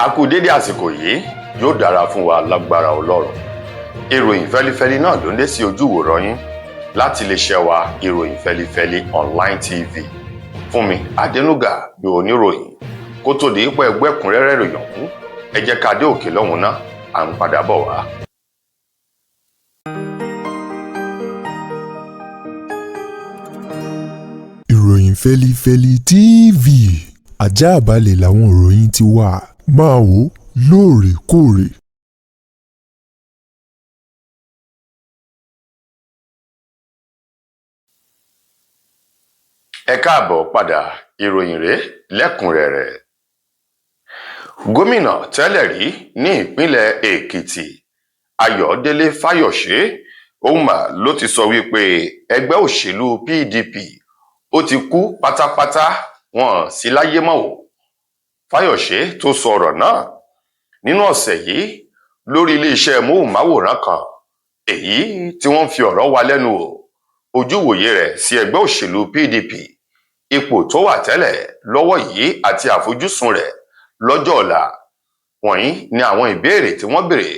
A kú dédé àsìkò yìí, yóò dára fún wa lágbára Ọlọ́run. Ìròyìn fẹ́lifẹ́li náà ló ń dé sí ojú ìwòran yín láti iléeṣẹ́ wa ìròyìn fẹ́lifẹ́li online TV. Fúnmi Adénúgà bí oníròyìn. Kó tó di ipò ẹgbẹ́ ẹ̀kúnrẹ́rẹ́ ìròyìn ọ̀hún, ẹ jẹ́ ká dé òkè lọ́hùn náà, à ń padà bọ̀ wá. Ìròyìn fẹ́lifẹ́li TV, àjààbálẹ̀ làwọn ìròyìn ti wà, máa wò lóòrèkóòrè. Ẹ káàbọ̀ padà, ìròyìn rèé lẹ́kùnrẹ́rẹ́. Gómìnà tẹ́lẹ̀ rí ní ìpínlẹ̀ Èkìtì, Ayọ̀délé Fáyọ̀ṣe, òun mà ló ti sọ wípé ẹgbẹ́ òṣèlú PDP ó ti kú pátápátá, wọn sí láyé mọ́ o. Fáyọ̀ṣe tó sọ ọ̀rọ̀ náà nínú ọ̀sẹ̀ yìí lórí iléeṣẹ́ móhùnmáwòrán kan, èyí tí wọ́n fi ọ̀rọ̀ wá lẹ́nu wò ojúwòye rẹ̀ sí ẹgbẹ́ òṣèlú PDP, ipò tó wà tẹ́lẹ̀ lọ́wọ́ yìí àti àfojúsùn rẹ̀ lọ́jọ́ ọ̀la. Wọ̀nyí ni àwọn ìbéèrè tí wọ́n béèrè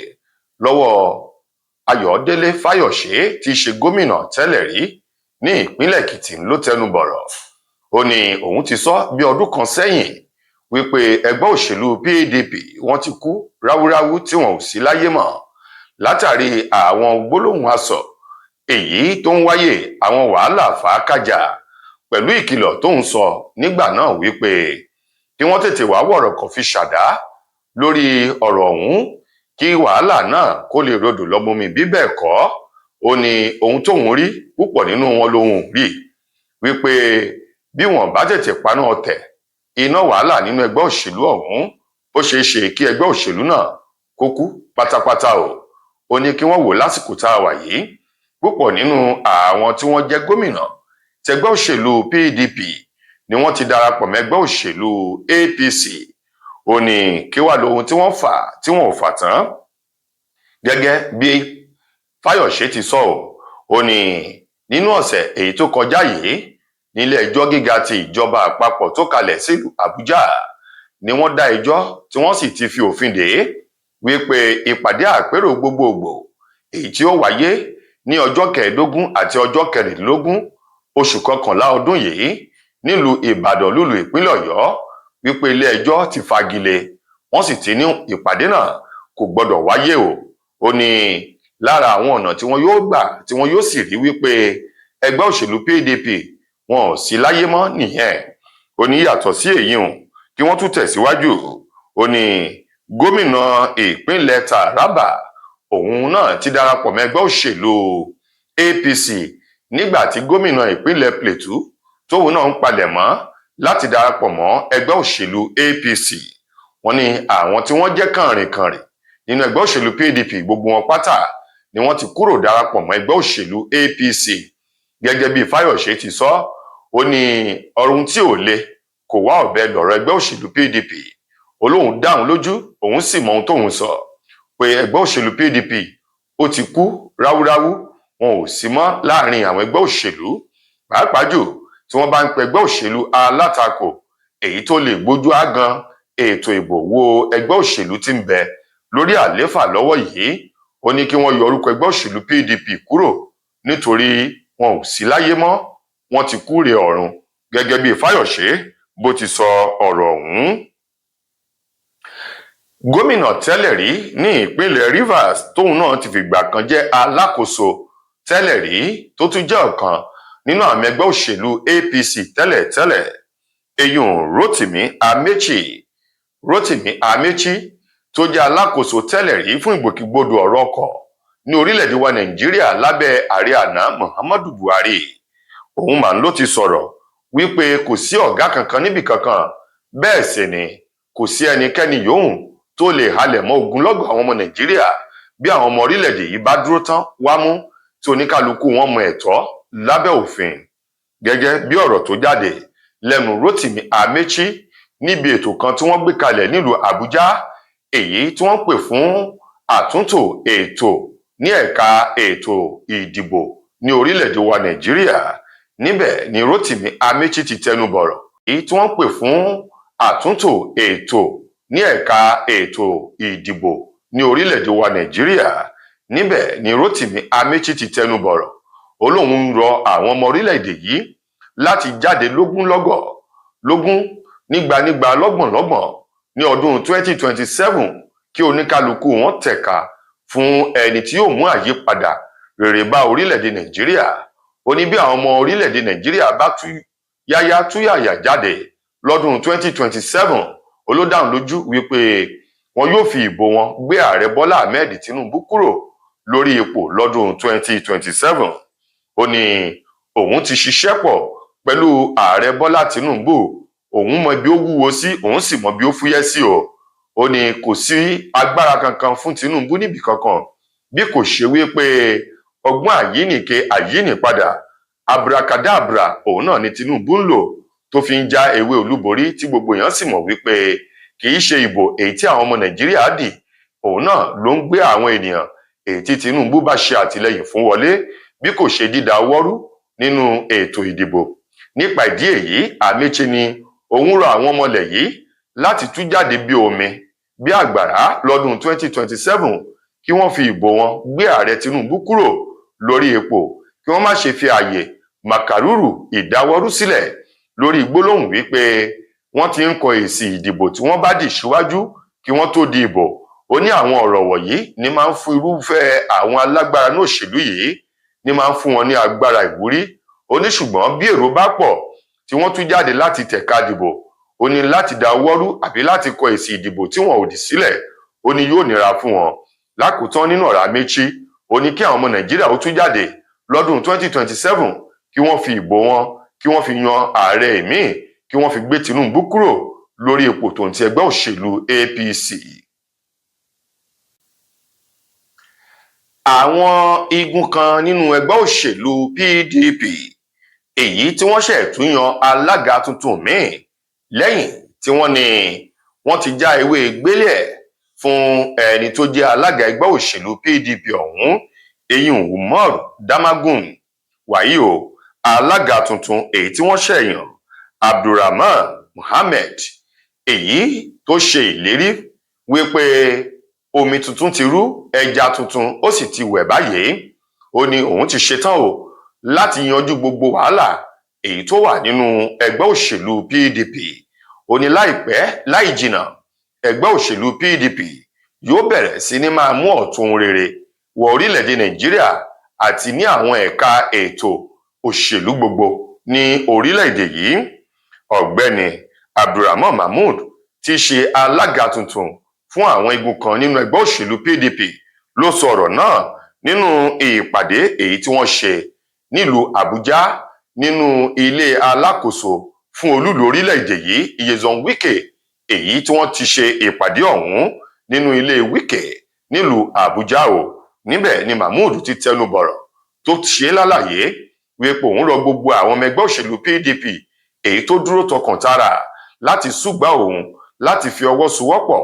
lọ́wọ́ Ayọ̀délé Fáyọ̀ṣe tí í ṣe gómìnà tẹ́lẹ̀ rí ní ìpínlẹ̀ Èkìtì ló tẹnu bọ̀rọ̀. Ó ní òun ti sọ bí ọdún kan sẹ́yìn wípé ẹgbẹ́ òṣèlú PDP wọ́n ti kú ráúráú tí wọn ò sí láyé mọ́ látàrí àwọn gbólóhùn asọ̀ èyí tó ń wáyé, àwọn wàhálà fàákàjà, pẹ̀lú ìkìlọ̀ tó ń sọ nígbà náà wípé kí wọ́n tètè wá wọ̀rọ̀ kan fi ṣàdá lórí ọ̀rọ̀ ọ̀hún kí wàhálà náà kó lè rodò lọ́mọmi. Bí bẹ́ẹ̀ kọ́, ó ní ohun tóun rí púpọ̀ nínú wọn lòun rí wípé bí wọn bá tètè paná ọ̀tẹ̀ iná wàhálà nínú ẹgbẹ́ òṣèlú ọ̀hún, ó ṣeé ṣe kí ẹgbẹ́ òṣèlú náà kó kú pátápátá o. Ó ní kí wọ́n wò lásìkò tá a wà yìí, púpọ̀ nínú àwọn tí wọ́n jẹ́ gómìnà tẹgbẹ́ òṣèlú PDP ni wọ́n ti darapọ̀ mẹ́gbẹ́ òṣèlú APC. Ó ní kí wá lóhun tí wọ́n fà tí wọn ò fà tán. Gẹ́gẹ́ bí Fáyọ̀ṣe ti sọ ó ní nínú ọ̀sẹ̀ èyí tó kọjá yìí nílé ẹjọ́ gíga ti ìjọba àpapọ̀ tó kalẹ̀ sílùú Àbújá ni wọ́n dá ẹjọ́ tí wọ́n sì ti fi òfin dè é wípé ìpàdé àpérò gbogbogbò èyí tí ó wáyé ní ọjọ́ 15 àti ọjọ́ 16 oṣù kọkànlá ọdún yìí nílùú Ìbàdàn lùlù ìpínlẹ̀ Ọ̀yọ́, wípé ilé ẹjọ́ ti fagilé, wọ́n sì ti ní ìpàdé náà kò gbọdọ̀ wáyé o. Ó ní lára àwọn ọ̀nà tí wọ́n yóò gbà tí wọ́n yóò sì rí wípé ẹgbẹ́ òṣèlú PDP wọn ò sí láyé mọ́ nìyẹn. Ó ní yàtọ̀ sí èyí kí wọ́n tún tẹ̀síwájú. Ó ní gómìnà ìpínlẹ̀ Taraba òun náà ti darapọ̀ mọ́ ẹgbẹ́ òṣèlú APC nígbà tí gómìnà ìpínlẹ̀ Plateau tóun náà ń palẹ̀ mọ́ láti darapọ̀ mọ́ ẹgbẹ́ òṣèlú APC. Wọ́n ní àwọn tí wọ́n jẹ́ kànrìnkànrìn nínú ẹgbẹ́ òṣèlú PDP gbogbo wọn pátá ni wọ́n ti kúrò darapọ̀ mọ́ ẹgbẹ́ òṣèlú APC. Gẹ́gẹ́ bí Fáyọ̀ṣe ti sọ, ó ní ọrùn tí ò le kò wá ọ̀bẹ lọ̀rọ̀ ẹgbẹ́ òṣèlú PDP. Olóhùn dáhùn lójú, òun sì mọ ohun tóun sọ pé ẹgbẹ́ òṣèlú PDP ó ti kú ráúráú, wọn ò sí mọ́ láàrin àwọn ẹgbẹ́ òṣèlú, pàápàá jù tí wọ́n bá ń pe ẹgbẹ́ òṣèlú alátakò èyí tó lè gbójú ágan ètò ìbò wo ẹgbẹ́ òṣèlú tí ń bẹ lórí àlééfà lọ́wọ́ yìí. Ó ní kí wọ́n yọ orúkọ ẹgbẹ́ òṣèlú PDP kúrò nítorí wọn ò sí láyé mọ́, wọ́n ti kúre ọ̀run, gẹ́gẹ́ bí Fáyọ̀ṣe bó ti sọ ọ̀rọ̀ ọ̀hún. Gómìnà tẹ́lẹ̀ rí ní ìpínlẹ̀ Rivers tóun náà ti fìgbà kan jẹ́ alákòóso tẹ́lẹ̀ rí tó tún jẹ́ ọ̀kan nínú àmì ẹgbẹ́ òṣèlú APC tẹ́lẹ̀tẹ́lẹ̀, eyín Rotimi Amechi tó jẹ́ alákòóso tẹ́lẹ̀ rí fún ìgbòkègbodò ọ̀rọ̀ ọkọ̀ ní orílẹ̀-èdè wa Nàìjíríà lábẹ́ ààrẹ àná Muhammadu Buhari. Òun mà ló ti sọ̀rọ̀ wípé kò sí ọ̀gá kankan níbì kankan, bẹ́ẹ̀ sì ni kò sí ẹnikẹ́ni yòówù tó lè halẹ̀ mọ́ ogunlọ́gọ̀ àwọn ọmọ Nàìjíríà bí àwọn ọmọ orílẹ̀-èdè yìí bá dúró tán wámú tí oníkálukú wọn mọ ẹ̀tọ́ lábẹ́ òfin. Gẹ́gẹ́ bí ọ̀rọ̀ tó jáde lẹ́nu Rotimi Amechi níbi ètò kan tí wọ́n gbé kalẹ̀ nílùú Àbújá, èyí tí wọ́n pè fún àtúntò ètò ní ẹ̀ka ètò ìdìbò ní orílẹ̀-èdè wa Nàìjíríà. Níbẹ̀ ni Rotimi Amechi ti tẹnu bọ̀rọ̀ èyí tí wọ́n pè fún àtúntò ètò ní ẹ̀ka ètò ìdìbò ní orílẹ̀-èdè wa Nàìjíríà. Níbẹ̀ ni Rotimi Amaechi ti tẹnu bọ̀rọ̀ ó lóun ń rọ àwọn ọmọ orílẹ̀-èdè yìí láti jáde lógún nígbà lọ́gbọ̀nlọ́gbọ̀n ní ọdún 2027 kí oníkálukú wọn tẹ̀ka fún ẹni tí yóò mú àyípadà rere bá orílẹ̀-èdè Nàìjíríà. Ó ní bí àwọn ọmọ orílẹ̀-èdè Nàìjíríà bá túyàyà jáde lọ́dún 2027 ó ló dáhùn lójú wípé wọn yóò fi ìbò wọn gbé ààrẹ Bọ́lá Ahmed Tinubu kúrò lórí ipò lọ́dún 2027. Ó ní òun ti ṣiṣẹ́ pọ̀ pẹ̀lú ààrẹ Bọ́lá Tinubu, òun mọ bí ó wúwo sí, òun sì mọ bí ó fúyẹ́ sí o. Ó ní kò sí agbára kankan fún Tinubu níbì kankan bí kò ṣe wípé ọgbọ́n àyínìke àyínìpadà abracadabra òun náà ni Tinubu ń lò tó fi ń já ewé olúborí tí gbogbo èèyàn sì mọ̀ wípé kì í ṣe ìbò èyí tí àwọn ọmọ Nàìjíríà dì, òun náà ló ń gbé àwọn ènìyàn èyí tí Tinubu bá ṣe àtìlẹ́yìn fún wọlé bí kò ṣe dídá wọ́rú nínú ètò ìdìbò. Nípa ìdí èyí, Amaechi ni òun rọ àwọn ọmọlẹ̀ yìí láti tú jáde bí omi bí àgbàrá lọ́dún 2027 kí wọ́n fi ìbò wọn gbé ààrẹ Tinubu kúrò lórí ipò, kí wọ́n má ṣe fi ààyè màkàrúrù ìdáwọ́rú sílẹ̀ lórí gbólóhùn wípé wọ́n ti ń kọ èsì ìdìbò tí wọ́n bá dì síwájú kí wọ́n tó di ìbò. Ó ní àwọn ọ̀rọ̀ wọ̀nyí ní máa ń fún irúfẹ́ àwọn alágbára ní òṣèlú yìí ní máa ń fún wọn ní agbára ìwúrí. Ó ní ṣùgbọ́n bí èrò bá pọ̀ tí wọ́n tún jáde láti tẹ̀ka dìbò, ó ní láti dáwọ́rú àbí láti kọ èsì ìdìbò tí wọn ò dì sílẹ̀, ó ní yóò nira fún wọn. Lákòótán nínú ọ̀rọ̀ Amaechi, ó ní kí àwọn ọmọ Nàìjíríà ó tún jáde lọ́dún 2027 kí wọ́n fi ìbò wọn kí wọ́n fi yan ààrẹ míì kí wọ́n fi gbé Tinubu kúrò lórí ipò tó ń ti ẹgbẹ́ òṣèlú APC. Àwọn igun kan nínú ẹgbẹ́ òṣèlú PDP èyí tí wọ́n ṣẹ̀ tún yan alága tuntun míì lẹ́yìn tí wọ́n ti já ewé gbélé fún ẹni tó jẹ́ alága ẹgbẹ́ òṣèlú PDP ọ̀hún, eyín Umar Damagum. Wàyí o, alága tuntun èyí tí wọ́n ṣẹ̀ yàn, Abdulrahman Mohammed, èyí tó ṣe ìlérí wípé omi tuntun ti rú, ẹja tuntun ó sì ti wẹ̀ báyìí. Ó ní òun ti ṣetán o láti yanjú gbogbo wàhálà èyí tó wà nínú ẹgbẹ́ òṣèlú PDP. Ó ní láìpẹ́ láì jìnnà ẹgbẹ́ òṣèlú PDP yóò bẹ̀rẹ̀ sí ní máa mú ọ̀tun rere wọ orílẹ̀-èdè Nàìjíríà àti ní àwọn ẹ̀ka ètò òṣèlú gbogbo ní orílẹ̀-èdè yìí. Ọ̀gbẹ́ni Abdulrahman Mahmood tí ṣe alága tuntun fún àwọn igun kan nínú ẹgbẹ́ òṣèlú PDP ló sọ ọ̀rọ̀ náà nínú ìpàdé èyí tí wọ́n ṣe nílùú Àbújá nínú ilé alákòóso fún olúlu orílẹ̀-èdè yìí Nyesom Wike, èyí tí wọ́n ti ṣe ìpàdé ọ̀hún nínú ilé Wike nílùú Àbújá o. Níbẹ̀ ni Mahmood ti tẹnu bọ̀rọ̀ tó ṣe lálàyé wípé òun rọ gbogbo àwọn ọmọ ẹgbẹ́ òṣèlú PDP èyí tó dúró tọkàntara láti súgbà òun láti fi ọwọ́ sowọ́pọ̀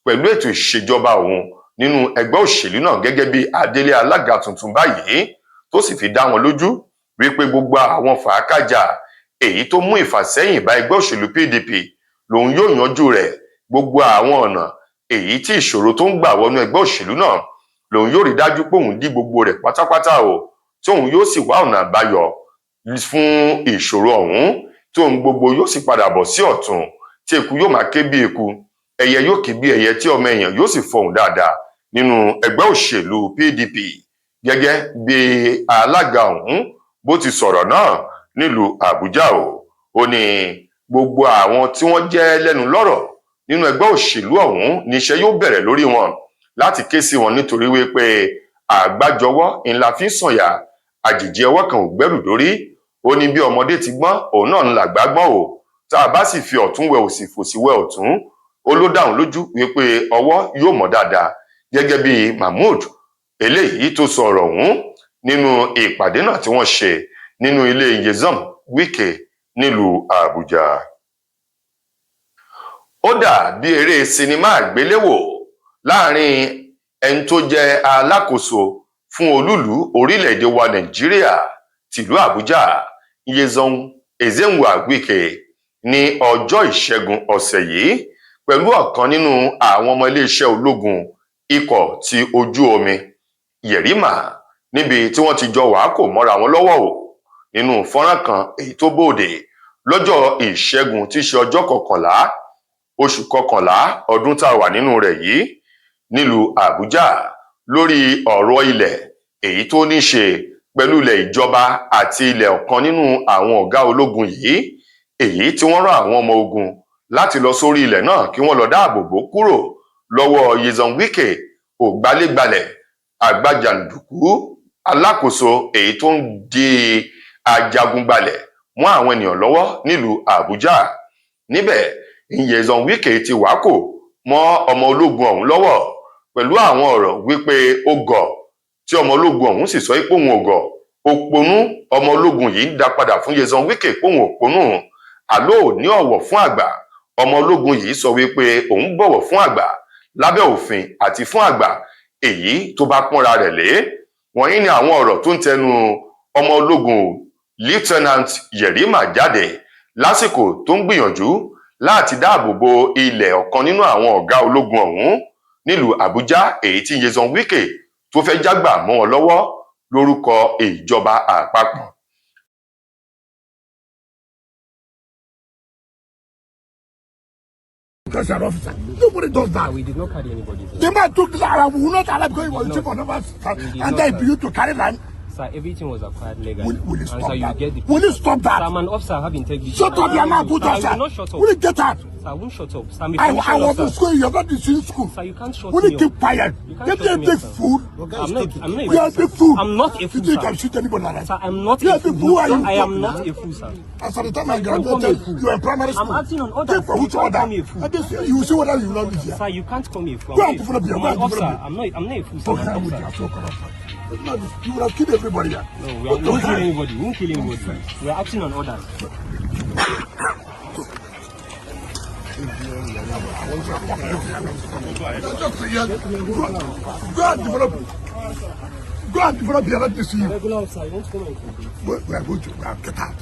pẹ̀lú ètò ìṣèjọba òun nínú ẹgbẹ́ òṣèlú náà gẹ́gẹ́ bí adélé alága tuntun báyìí, tó sì fi dá wọn lójú wípé gbogbo àwọn fàákàjà èyí tó mú ìfàsẹ́yìn bá ẹgbẹ́ òṣèlú PDP lòun yóò yanjú rẹ̀. Gbogbo àwọn ọ̀nà èyí tí ìṣòro tó ń gbà wọnú ẹgbẹ́ òṣèlú náà lòun yóò rí dájú pé òun dí gbogbo rẹ̀ pátápátá o, tí òun yóò sì wá ọ̀nà àbáyọ fún ìṣòro ọ̀hún, tí òun gbogbo yóò sì padà bọ̀ sí ọ̀tun, tí eku yóò máa ké bí eku, ẹyẹ yóò ké bí ẹyẹ, tí ọmọ èèyàn yóò sì fọhùn dáadáa nínú ẹgbẹ́ òṣèlú PDP. Gẹ́gẹ́ bí alága ọ̀hún bó ti sọ̀rọ̀ náà nílùú Àbújá o, ó ní gbogbo àwọn tí wọ́n jẹ́ lẹ́nu lọ́rọ̀ nínú ẹgbẹ́ òṣèlú ọ̀hún níṣẹ́ yóò bẹ̀rẹ̀ lórí wọn láti ké sí wọn, nítorí wípé àgbájọwọ́ ńlá fi ń sànyà, àjèjì ọwọ́ kan ò gbẹ́rù dórí. Ó ní bí ọmọdé ti gbọ́n òun náà ń làgbà gbọ́n o, tá a bá sì fi ọ̀tún wẹ òsì fòsì wẹ ọ̀tún, ó ló dáhùn lójú wípé ọwọ́ yóò mọ́ dáadáa. Gẹ́gẹ́ bí Mahmood eléyìí tó sọ ọ̀rọ̀ ọ̀hún nínú ìpàdé náà tí wọ́n ṣe nínú ilé Nyesom Wike nílùú Àbújá. Ó dà bí eré sinimá àgbéléwò láàrin ẹni tó jẹ́ alákòóso fún olúlu orílẹ̀-èdè wa Nàìjíríà tìlú Àbújá Nyesom Ezenwa Wike ní ọjọ́ ìṣẹ́gun ọ̀sẹ̀ yìí pẹ̀lú ọ̀kan nínú àwọn ọmọ iléeṣẹ́ ológun ikọ̀ ti ojú omi Yerima níbi tí wọ́n ti jọ wàákò mọ́ra wọn lọ́wọ́ o nínú fọ́nrán kan èyí tó bòde lọ́jọ́ ìṣẹ́gun tí í ṣe ọjọ́ 11 oṣù 11 ọdún tá a wà nínú rẹ̀ yìí nílùú Àbújá lórí ọ̀rọ̀ ilẹ̀ èyí tó ní ṣe pẹ̀lú ilẹ̀ ìjọba àti ilẹ̀ ọ̀kan nínú àwọn ọ̀gá ológun yìí èyí tí wọ́n rán àwọn ọmọ ogun láti lọ sórí ilẹ̀ náà kí wọ́n lọ dáàbò bò kúrò lọ́wọ́ Nyesom Wike ògbálégbalẹ̀ àgbàjàǹdùkú alákòóso èyí tó ń di ajagunbalẹ̀ mọ́ àwọn ènìyàn lọ́wọ́ nílùú Àbújá. Níbẹ̀ Nyesom Wike ti wákò mọ́ ọmọ ológun ọ̀hún lọ́wọ́ pẹ̀lú àwọn ọ̀rọ̀ wípé ó gọ̀ tí ọmọ ológun ọ̀hún sì sọ pé òun ò gọ̀ òpònú ọmọ ológun yìí ń dá padà fún Nyesom Wike pé òun òpònú àló ní ọ̀wọ̀ fún àgbà. Ọmọ ológun yìí sọ wípé òun bọ̀wọ̀ fún àgbà lábẹ́ òfin àti fún àgbà èyí tó bá pọ́nra rẹ̀ lé. Wọ̀nyí ni àwọn ọ̀rọ̀ tó ń tẹnu ọmọ ológun Lieutenant Yerima jáde lásìkò tó ń gbìyànjú láti dáàbò bo ilẹ̀ ọ̀kan nínú àwọn ọ̀gá ológun ọ̀hún nílùú Àbújá èyí tí Nyesom Wike tó fẹ́ jágbà mọ́ wọn lọ́wọ́ lórúkọ ìjọba àpapọ̀. An officer. Nobody does that. We did not carry anybody. The man took the land. We will not allow because he was chief of numbers, and then for you to carry land. Sir, everything was acquired legally. Will you stop sir, that? You get the Will you stop that? Sir, I'm an officer. I have integrity. Shut up, your man. Put Sir, up, I sir. will not shut up. Will you get out? Sir, I won't shut up. Sir, I'm a I commissioned was in officer. school. You're not in school. Sir, you can't shut Will me you up. keep quiet? You can't Let shut me me big up, sir. fool. I'm not You are a big fool. I'm not a fool, You think sir. I shoot anybody like that? Sir, I'm not You a are a big fool. fool. Who are you? I am not a fool, sir. As at the time I Don't call me a graduated, fool. you were in primary school. I'm acting on orders. Take for You which can't order? call me a fool. And this, you will see whether you love me here. Sir, you can't call me a fool. Go I'm and not a develop fool. your- go I'm and an officer. develop I'm not a fool, sir. Don't I'm hang an with you. officer. I'm so corrupt. You would have killed everybody here. No, we won't kill anybody. We won't kill anybody. We are acting on orders. Go and develop here. Let me see you. Regular officer, you won't come and complain. We are going to get out.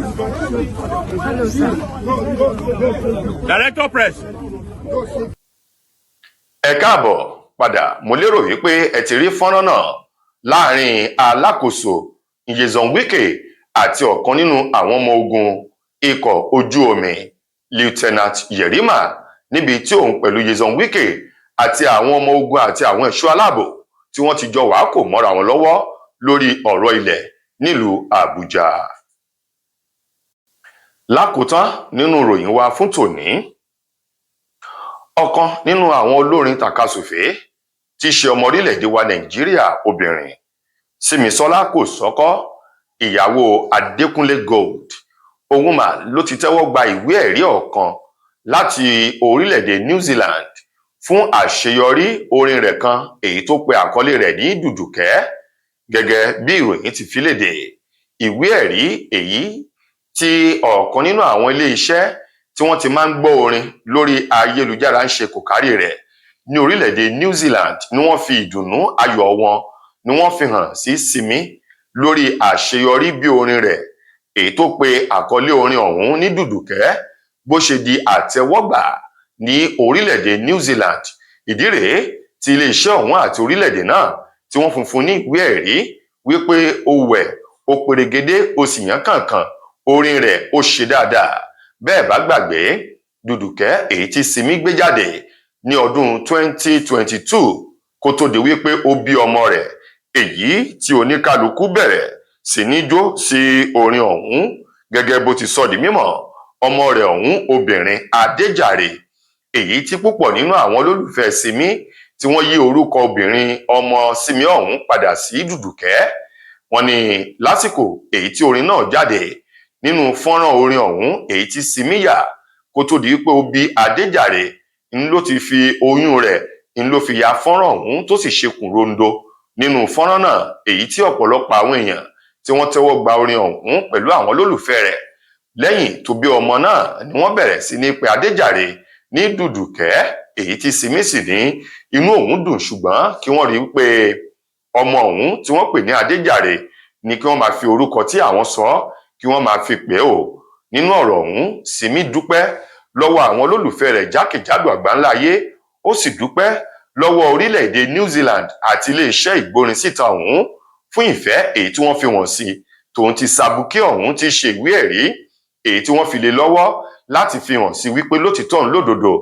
Hello, sir. Director Press. Ẹ káàbọ̀ padà. Mo lérò wípé ẹ ti rí fọ́nrán náà láàrin alákòóso Nyesom Wike àti ọ̀kan nínú àwọn ọmọ ogun ikọ̀ ojú omi Lieutenant Yerima níbi tí òun pẹ̀lú Nyesom Wike àti àwọn ọmọ ogun àti àwọn ẹ̀ṣọ́ aláàbò tí wọ́n ti jọ wàákò mọ́ra wọn lọ́wọ́ lórí ọ̀rọ̀ ilẹ̀ nílùú Àbújá. Lákòótán nínú ìròyìn wa fún tòní, ọ̀kan nínú àwọn olórin tàkasùfé tí í ṣe ọmọ orílẹ̀-èdè wa Nàìjíríà obìnrin Simisola Kòsọ́kọ́ ìyàwó Adékúnlé Gold òun mà ló ti tẹ́wọ́ gba ìwé ẹ̀rí ọ̀kan láti orílẹ̀-èdè New Zealand fún àṣeyọrí orin rẹ̀ kan èyí tó pe àkọlé rẹ̀ ní Dùdùkẹ́. Gẹ́gẹ́ bí ìròyìn ti fi léde, ìwé ẹ̀rí èyí tí ọ̀kan nínú àwọn ilé iṣẹ́ tí wọ́n ti máa ń gbọ́ orin lórí ayélujára ń ṣe kòkárí rẹ̀ ní orílẹ̀-èdè New Zealand ni wọ́n fi ìdùnnú ayọ̀ wọn ni wọ́n fi hàn sí Simi lórí àṣeyọrí bí orin rẹ̀ èyí tó pe àkọlé orin ọ̀hún ní Dùdùkẹ́ bó ṣe di àtẹ́wọ́gbà ní orílẹ̀-èdè New Zealand. Ìdí rèé tí ilé iṣẹ́ ọ̀hún àti orílẹ̀-èdè náà tí wọ́n fún ní ìwé ẹ̀rí wípé ó wẹ̀ ó perégedé ó sì yán kànkàn orin rẹ̀ ó ṣe dáadáa. Bẹ́ẹ̀ bá gbàgbé, Dùdùkẹ́ èyí tí Simi gbé jáde ní ọdún 2022 kó tó di wípé ó bí ọmọ rẹ̀ èyí tí oníkálukú bẹ̀rẹ̀ sí ní jó sí orin ọ̀hún. Gẹ́gẹ́ bó ti sọ di mímọ̀, ọmọ rẹ̀ ọ̀hún obìnrin Adéjàre èyí tí púpọ̀ nínú àwọn olólùfẹ́ Simi tí wọ́n yí orúkọ obìnrin ọmọ Simi ọ̀hún padà sí Dùdùkẹ́. Wọ́n ní lásìkò èyí tí orin náà jáde nínú fọ́nrán orin ọ̀hún èyí tí Simi yà kó tó di wípé ó bí Adéjàre ń ló ti fi oyún rẹ̀ ń ló fi ya fọ́nrán ọ̀hún tó sì ṣekùn rondo nínú fọ́nrán náà èyí tí ọ̀pọ̀lọpọ̀ àwọn èèyàn tí wọ́n tẹ́wọ́ gba orin ọ̀hún pẹ̀lú àwọn olólùfẹ́ rẹ̀. Lẹ́yìn tó bí ọmọ náà ni wọ́n bẹ̀rẹ̀ sí ní pe Adéjàre ní Dùdùkẹ́, èyí tí Simi sì ní inú òun dùn, ṣùgbọ́n kí wọ́n rí pé ọmọ òun tí wọ́n pè ní Adéjàre ni kí wọ́n máa fi orúkọ tí àwọn sọ kí wọ́n máa fi pè ó. Nínú ọ̀rọ̀ ọ̀hún, Simi dúpẹ́ lọ́wọ́ àwọn olólùfẹ́ rẹ̀ jákèjádò àgbáńlá ayé, ó sì dúpẹ́ lọ́wọ́ orílẹ̀-èdè New Zealand àti iléeṣẹ́ ìgbórinsíta ọ̀hún fún ìfẹ́ èyí tí wọ́n fi wọ́n sí, tòun ti sàbùkí ọ̀hún ti ṣe ìwé ẹ̀rí èyí tí wọ́n fi lé lọ́wọ́ láti fi hàn sí wípé lótìtọ́ lódodo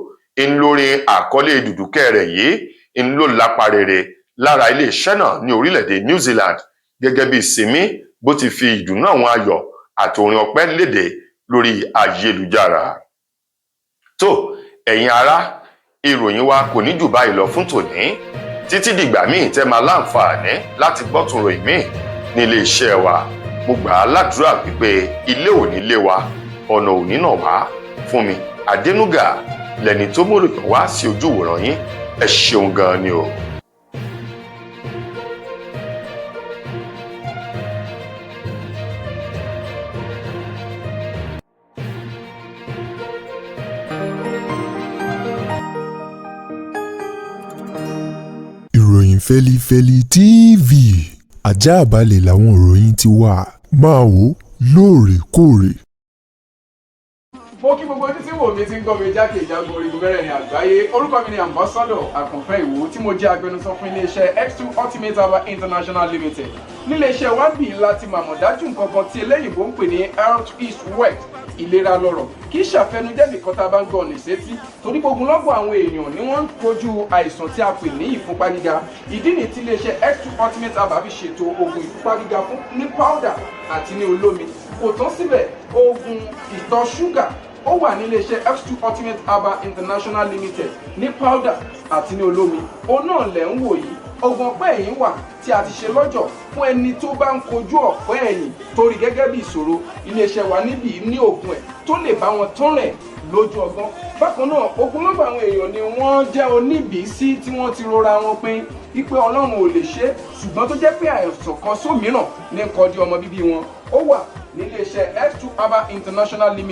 ń lórí àkọlé Dùdùkẹ́ rẹ̀ yìí ń lò lápá rere lára iléeṣẹ́ náà ní orílẹ̀-èdè New Zealand, gẹ́gẹ́ bí Simi bó ti fi ìdùnnú àwọn ayọ̀ àti orin ọpẹ́ léde lórí ayélujára. Tó ẹ̀yin ará, ìròyìn wa kò ní jù báyìí lọ fún tòní. Títí dìgbà míì tẹ́ máa láǹfààní láti gbọ́ tún ròyìn míì ní iléeṣẹ́ wa. Mo gbà á ládùúrà wípé ilé ò ní lé wa, ọ̀nà ò ní nà wá. Fúnmi Adénúgà lẹni tó móròyìn wá sí ojú ìwòran yín. Ẹ ṣeun gan ni o. Ìròyìn Fẹ́lifẹ́li TV Àjààbálẹ̀ làwọn ìròyìn ti wà, máa wò lóòrèkóòrè. Mo kí gbogbo ojú tí wò mí ti ń gbọ́ mi jákèjádò orígun mẹ́rẹ̀ẹ̀rin àgbáyé. Orúkọ mi ni Ambassador Àkànfẹ́ Ìwò tí mo jẹ́ agbẹnusọ fún iléeṣẹ́ X2 Ultimate Herbal International Limited. Níléeṣẹ́ wa bí láti màmọ̀ dájú nǹkan kan tí eléyìnbó ń pè ní health is wealth, ìlera lọ́rọ̀. Kì í ṣàfẹnujẹ́ nìkan tá a bá ń gbọ́ ọ̀nì sétí, torí ogunlọ́gọ̀ àwọn èèyàn ni wọ́n ń kojú àìsàn tí a pè ní ìfúnpá gíga. Ìdí nìyí tí iléeṣẹ́ X2 Ultimate Herbal fi ṣètò oògùn ìfúnpá gíga fún ní powder àti ní olómi. Kò tán síbẹ̀, oògùn ìtọ̀ ṣúgà ó wà ní iléeṣẹ́ X2 Ultimate Herbal International Limited ní powder àti ní olómi. Òun náà lẹ̀ ń wò yìí. Oògùn ọ̀pẹ́ ẹ̀yìn wà tí a ti ṣe lọ́jọ̀ fún ẹni tó bá ń kojú ọ̀pẹ́ ẹ̀yìn torí gẹ́gẹ́ bí ìṣòro. Iléeṣẹ́ wa níbí ní oògùn ẹ̀ tó lè bá wọn tán rẹ̀ lójú ọgbọ́n. Bákan náà, ogunlọ́gọ̀ àwọn èèyàn ni wọ́n jẹ́ oníbìísí tí wọ́n ti rora wọn pín wípé Ọlọ́run ò lè ṣe, ṣùgbọ́n tó jẹ́ pé àìsàn kan sómìíràn ní nǹkan di ọmọ bíbí wọn. Ó wà ní iléeṣẹ́ X2 Herbal International Limited.